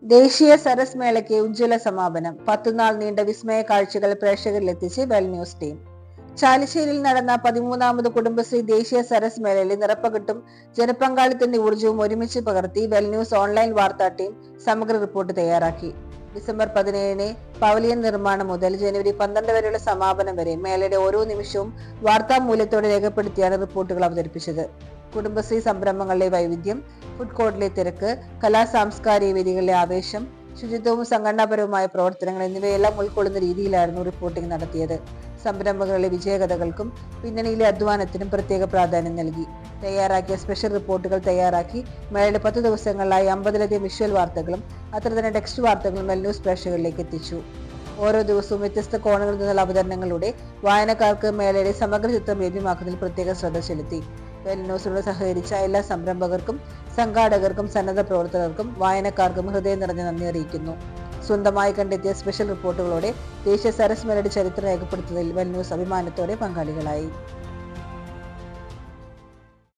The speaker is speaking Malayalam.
ദേശീയ സരസ് മേളയ്ക്ക് ഉജ്ജ്വല സമാപനം. 10 നാൾ നീണ്ട വിസ്മയ കാഴ്ചകൾ പ്രേക്ഷകരിലെത്തിച്ച് വെൽ ന്യൂസ് ടീം. ചാലിശ്ശേരിയിൽ നടന്ന 13ാമത് കുടുംബശ്രീ ദേശീയ സരസ് മേളയിലെ നിറപ്പകിട്ടും ജനപങ്കാളിത്തത്തിന്റെ ഊർജ്ജവും ഒരുമിച്ച് പകർത്തി വെൽ ന്യൂസ് ഓൺലൈൻ വാർത്താ ടീം സമഗ്ര റിപ്പോർട്ട് തയ്യാറാക്കി. ഡിസംബർ 17 പവലിയൻ നിർമ്മാണം മുതൽ ജനുവരി 12 വരെയുള്ള സമാപനം വരെ മേളയുടെ ഓരോ നിമിഷവും വാർത്താ മൂല്യത്തോടെ രേഖപ്പെടുത്തിയാണ് റിപ്പോർട്ടുകൾ അവതരിപ്പിച്ചത്. കുടുംബശ്രീ സംരംഭങ്ങളിലെ വൈവിധ്യം, ഫുഡ് കോർട്ടിലെ തിരക്ക്, സാംസ്കാരിക വേദികളിലെ ആവേശം, ശുചിത്വവും സംഘടനാപരവുമായ പ്രവർത്തനങ്ങൾ എന്നിവയെല്ലാം ഉൾക്കൊള്ളുന്ന രീതിയിലായിരുന്നു റിപ്പോർട്ടിംഗ് നടത്തിയത്. സംരംഭങ്ങളിലെ വിജയകഥകൾക്കും പിന്നണിയിലെ അധ്വാനത്തിനും പ്രത്യേക പ്രാധാന്യം നൽകി. തയ്യാറാക്കിയ സ്പെഷ്യൽ റിപ്പോർട്ടുകൾ തയ്യാറാക്കി മേളയുടെ 10 ദിവസങ്ങളിലായി 50ലധികം വിഷ്വൽ വാർത്തകളും അത്ര തന്നെ ടെക്സ്റ്റ് വാർത്തകളും വെൽ ന്യൂസ് പ്രേക്ഷകരിലേക്ക് എത്തിച്ചു. ഓരോ ദിവസവും വ്യത്യസ്ത കോണുകളിൽ നിന്നുള്ള അവതരണങ്ങളിലൂടെ വായനക്കാർക്ക് മേളയുടെ സമഗ്ര ചിത്രം ലഭ്യമാക്കുന്നതിൽ പ്രത്യേക ശ്രദ്ധ ചെലുത്തി. വെൽ ന്യൂസിനോട് സഹകരിച്ച എല്ലാ സംരംഭകർക്കും, സംഘാടകർക്കും, സന്നദ്ധ പ്രവർത്തകർക്കും, വായനക്കാർക്കും ഹൃദയം നിറഞ്ഞ നന്ദി അറിയിക്കുന്നു. സ്വന്തമായി കണ്ടെത്തിയ സ്പെഷ്യൽ റിപ്പോർട്ടുകളോടെ ദേശീയ സരസ് മേളയുടെ ചരിത്രം രേഖപ്പെടുത്തുന്നതിൽ വെൽ ന്യൂസ് അഭിമാനത്തോടെ പങ്കാളികളായി.